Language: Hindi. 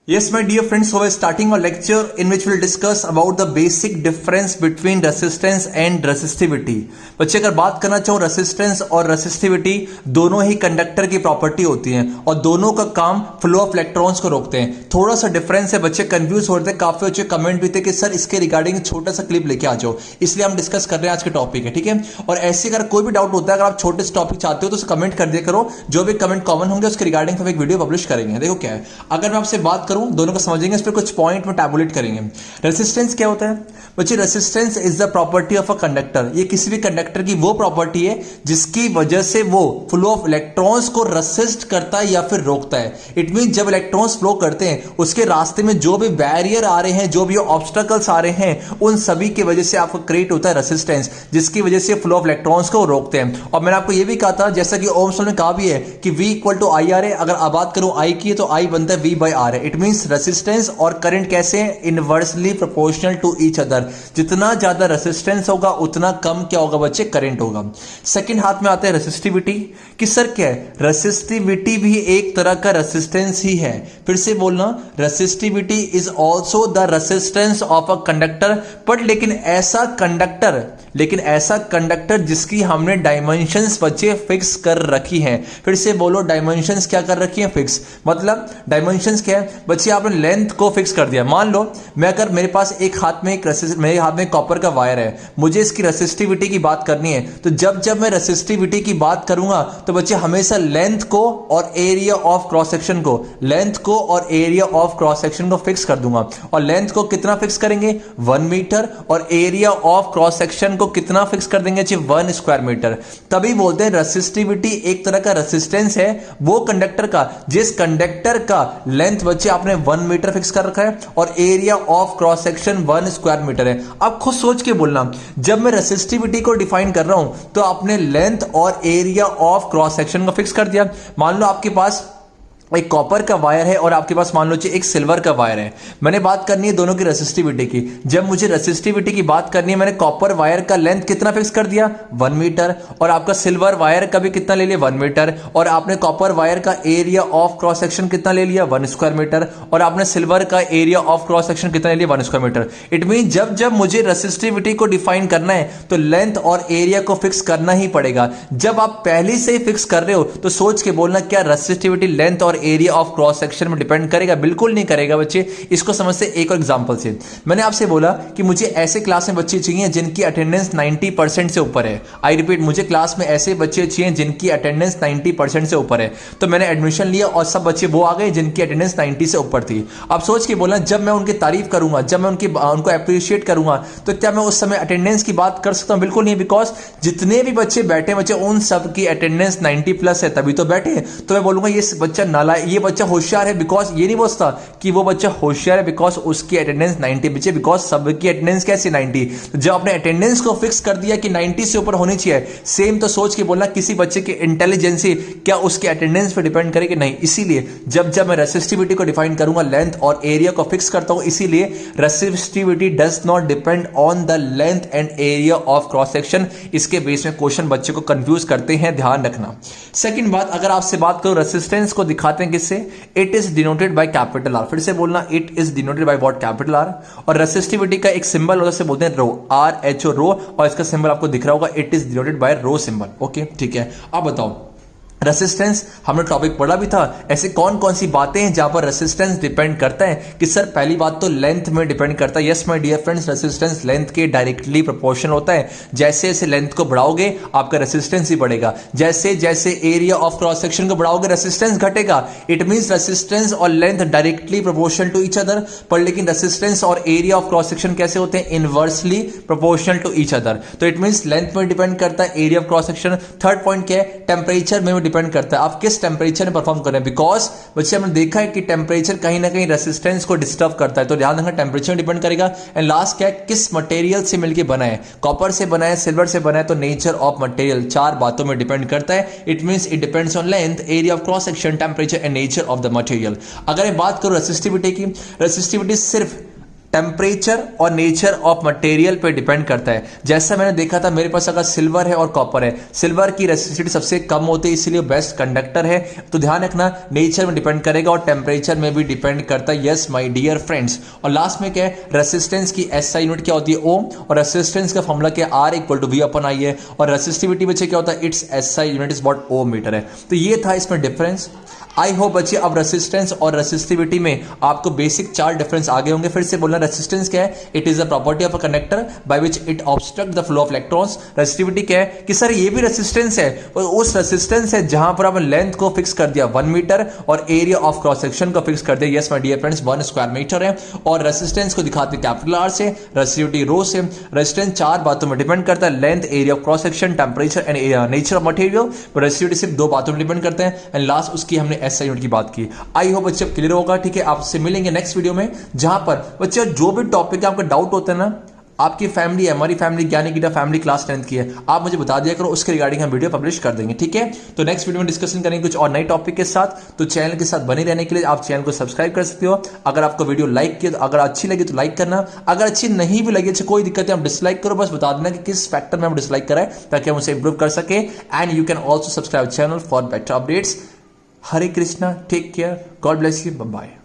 Yes, my dear friends, so we're starting a lecture in which we'll discuss about the basic difference between resistance and resistivity. बच्चे अगर बात करना चाहो रेसिस्टेंस और रेसिस्टिविटी दोनों ही कंडक्टर की प्रॉपर्टी होती हैं और दोनों का काम फ्लो ऑफ इलेक्ट्रॉन्स को रोकते हैं। थोड़ा सा डिफरेंस है, बच्चे कंफ्यूज हो रहे थे, काफी बच्चे कमेंट भी थे कि सर इसके रिगार्डिंग छोटा सा क्लिप लेके आ जाओ, इसलिए हम डिस्कस कर रहे हैं आज के टॉपिक है, ठीक है। और ऐसे अगर कोई भी डाउट होता है, अगर आप छोटे से टॉपिक चाहते हो तो कमेंट कर दिया करो, जो भी कमेंट कॉमन होंगे उसके रिगार्डिंग हम एक वीडियो पब्लिश करेंगे। देखो क्या है, अगर मैं आपसे बात करूं दोनों को समझेंगे, इस पर कुछ पॉइंट में टैबुलेट करेंगे। रेसिस्टेंस क्या होता है बच्चे? Resistance is the property of a conductor. ये किसी भी कंडक्टर की वो प्रॉपर्टी है जिसकी वजह से वो फ्लो ऑफ इलेक्ट्रॉन्स को रेसिस्ट करता है या फिर रोकता है। इट मीन जब इलेक्ट्रॉन्स फ्लो करते हैं उसके रास्ते में जो भी बैरियर आ रहे हैं, जो भी ऑब्स्टकल्स आ रहे हैं, उन सभी की वजह से आपको क्रिएट होता है रेसिस्टेंस, जिसकी वजह से फ्लो ऑफ इलेक्ट्रॉन्स को रोकते हैं। और मैंने आपको यह भी कहा था, जैसा कि ओम्स लॉ ने कहा भी है कि V equal to I R है। अगर आप बात करूं I की तो I बनता है V बाई आर है। इट मीन रेसिस्टेंस और करंट कैसे हैं? Inversely proportional to each other. जितना ज्यादा रेसिस्टेंस होगा उतना कम क्या होगा बच्चे? करंट होगा। सेकंड हाथ में आता है रेसिस्टिविटी कि सर क्या है? रेसिस्टिविटी भी एक तरह का रेसिस्टेंस ही है। फिर से बोलना, resistivity is also the resistance of a conductor, but लेकिन ऐसा कंडक्टर जिसकी हमने डायमेंशंस बच्चे फिक्स कर रखी हैं। फिर से बोलो, डायमेंशंस क्या कर रखी हैं? फिक्स। मतलब डायमेंशंस क्या है बच्चे? आपने लेंथ को फिक्स कर दिया। मान लो मैं अगर मेरे पास मेरे हाथ में कॉपर का वायर है, मुझे इसकी रेसिस्टिविटी की बात करनी है, तो जब मैं रेसिस्टिविटी की बात करूंगा तो बच्चे हमेशा लेंथ को और एरिया ऑफ क्रॉस सेक्शन को फिक्स कर दूंगा। और लेंथ को कितना फिक्स करेंगे? 1 मीटर। और एरिया ऑफ क्रॉस सेक्शन को कितना फिक्स कर देंगे? 1 स्क्वायर मीटर। तभी बोलते हैं रेसिस्टिविटी एक तरह का रेसिस्टेंस है वो कंडक्टर का जिस कंडक्टर का लेंथ बच्चे आपने 1 मीटर फिक्स कर रखा है और area of cross section 1 square metre है। अब खुद सोच के बोलना, जब मैं रेसिस्टिविटी को डिफाइन कर रहा हूं तो आपने लेंथ और एरिया ऑफ क्रॉस सेक्शन को फिक्स कर दिया। मान लो आपके पास एक कॉपर का वायर है और आपके पास मान लो एक सिल्वर का वायर है। मैंने बात करनी है दोनों की रेसिस्टिविटी की। जब मुझे रेसिस्टिविटी की बात करनी है, मैंने कॉपर वायर का लेंथ कितना फिक्स कर दिया? 1 मीटर। और आपका सिल्वर वायर का भी कितना ले लिया? 1 मीटर। और आपने कॉपर वायर का एरिया ऑफ क्रॉस सेक्शन कितना ले लिया? 1 स्क्वायर मीटर। और आपने सिल्वर का एरिया ऑफ क्रॉस सेक्शन कितना ले लिया? 1 स्क्वायर मीटर। इट मीन जब मुझे रेसिस्टिविटी को डिफाइन करना है तो लेंथ और एरिया को फिक्स करना ही पड़ेगा। जब आप पहले से ही फिक्स कर रहे हो तो सोच के बोलना, क्या रेसिस्टिविटी लेंथ और एरिया ऑफ क्रॉस सेक्शन में डिपेंड करेगा? बिल्कुल नहीं करेगा बच्चे। इसको समझते एक और एग्जांपल से। मैंने आपसे बोला कि मुझे ऐसे क्लास में बच्चे चाहिए जिनकी अटेंडेंस 90% से ऊपर है। आई रिपीट, मुझे क्लास में ऐसे बच्चे चाहिए जिनकी अटेंडेंस 90% से ऊपर है। तो मैंने एडमिशन लिया और सब बच्चे वो आ गए जिनकी अटेंडेंस 90 से ऊपर थी। अब सोच के बोला, जब मैं उनकी तारीफ करूंगा, जब मैं उनको अप्रिशिएट करूंगा, तो क्या मैं उस समय अटेंडेंस की बात कर सकता हूं? बिल्कुल नहीं। बिकॉज जितने भी बच्चे बैठे बच्चे उन सब की अटेंडेंस 90 प्लस है, तभी तो बैठे। तो मैं बोलूंगा ये बच्चा नालायक, ये बच्चा होशियार है। बिकॉज ये नहीं बोलता कि वो बच्चा होशियार है बिकॉज उसकी अटेंडेंस 90 बच्चे, बिकॉज सबकी अटेंडेंस कैसे 90। तो जब आपने अटेंडेंस को फिक्स कर दिया कि 90 से ऊपर होनी चाहिए, सेम तो सोच के बोलना किसी बच्चे की इंटेलिजेंसी क्या उसके अटेंडेंस पे डिपेंड करेगी? नहीं। इसीलिए जब मैं रेसिस्टिविटी को डिफाइन करूंगा, लेंथ और एरिया को फिक्स करता हूं। इसीलिए resistivity does not depend on the length and area of cross section. इसके बेस में क्वेश्चन बच्चे को कंफ्यूज करते हैं, ध्यान रखना। सेकंड बात, अगर आपसे बात करो रेसिस्टेंस को दिखाते हैं किससे? It is denoted by capital R. फिर से बोलना, it is denoted by what? Capital R. और रेसिस्टिविटी का एक सिंबल होता है, उसे बोलते हैं रो, RHO, रो। और इसका सिंबल आपको दिख रहा होगा, it is denoted by rho symbol. Okay, ठीक है। अब बताओ, रेसिस्टेंस हमने टॉपिक पढ़ा भी था। ऐसे कौन कौन सी बातें हैं जहां पर रेसिस्टेंस डिपेंड करता है? कि सर पहली बात तो लेंथ में डिपेंड करता है। Yes my dear friends, resistance length के डायरेक्टली प्रोपोर्शनल होता है। जैसे जैसे लेंथ को बढ़ाओगे आपका रेसिस्टेंस ही बढ़ेगा। जैसे जैसे एरिया ऑफ क्रॉस सेक्शन को बढ़ाओगे रेसिस्टेंस घटेगा। इट मींस रेसिस्टेंस और length directly proportional to each other. पर लेकिन रेसिस्टेंस और एरिया ऑफ क्रॉस सेक्शन कैसे होते हैं? Inversely proportional to each other. तो इट मींस लेंथ में डिपेंड करता है, area of cross section. Third point क्या है? टेम्परेचर में डिपेंड करता है, आप किस टेंपरेचर में परफॉर्म कर रहे हैं। बिकॉज बच्चे हमने देखा है कि टेंपरेचर कहीं ना कहीं रेसिस्टेंस को डिस्टर्ब करता है, तो ध्यान रखना टेंपरेचर डिपेंड करेगा। एंड लास्ट क्या है? किस मटेरियल से मिलकर बना है? कॉपर से बना है, सिल्वर से बना है, तो नेचर ऑफ मटेरियल। 4 बातों में डिपेंड करता है। It means it depends on length, area of cross section, temperature and nature of the material. अगर मैं बात करूं रेसिस्टिविटी की, रेसिस्टिविटी सिर्फ टेम्परेचर और नेचर ऑफ मटेरियल पे डिपेंड करता है। जैसा मैंने देखा था, मेरे पास अगर सिल्वर है और कॉपर है, सिल्वर की रेसिस्टिविटी सबसे कम होती है, इसलिए बेस्ट कंडक्टर है। तो ध्यान रखना, नेचर में डिपेंड करेगा और टेम्परेचर में भी डिपेंड करता है। Yes my dear friends. और लास्ट में क्या है, रेसिस्टेंस की एसआई यूनिट क्या होती है, ओम, और रेसिस्टेंस का फॉर्मूला क्या है, R equal to V upon I है। और रेसिस्टिविटी बच्चे क्या होता है, it's SI unit is what ohm metre है। तो ये था इसमें डिफरेंस। आई होप बच्चे अब रेसिस्टेंस और रेसिस्टिविटी में आपको बेसिक 4 डिफरेंस आगे होंगे। फिर से बोलना, रेसिस्टेंस क्या है, it is a property of a conductor by which it obstruct the flow of electrons. Resistivity क्या है कि सर ये भी रेसिस्टेंस है, और उस रेसिस्टेंस है जहां पर आपने लेंथ को फिक्स कर दिया 1 मीटर और एरिया ऑफ क्रॉस सेक्शन को फिक्स कर दिया, yes my dear friends, 1 square metre है। और रेसिस्टेंस को दिखाते हैं कैपिटल आर से, रेसिस्टिविटी रो से। रेसिस्टेंस 4 बातों में डिपेंड करता है, length, area of cross section, temperature and nature of material. Resistivity सिर्फ 2 बातों में डिपेंड करते हैं, एंड लास्ट उसकी हमने एसआई यूनिट की बात की। आई होप बच्चे अब क्लियर होगा। ठीक है, आपसे मिलेंगे नेक्स्ट वीडियो में, जहां पर बच्चे जो भी टॉपिक आपका डाउट होता है ना, आपकी फैमिली है, हमारी फैमिली ज्ञानी गीता फैमिली क्लास 10th की है, आप मुझे बता दिया करो, उसके रिगार्डिंग हम वीडियो पब्लिश कर देंगे। ठीक है, तो नेक्स्ट वीडियो में डिस्कशन करेंगे कुछ और नए टॉपिक के साथ। तो चैनल के साथ बने रहने के लिए आप चैनल को सब्सक्राइब कर सकते हो। अगर आपको वीडियो लाइक किया, अगर अच्छी लगी तो लाइक करना, अगर अच्छी नहीं भी लगी, अच्छा कोई दिक्कत है, आप डिसलाइक करो, बस बता देना कि किस फैक्टर में हम डिसलाइक करें, ताकि हम उसे इंप्रूव कर सके। And you can also subscribe channel for better updates. Hare Krishna, take care, God bless you, bye bye.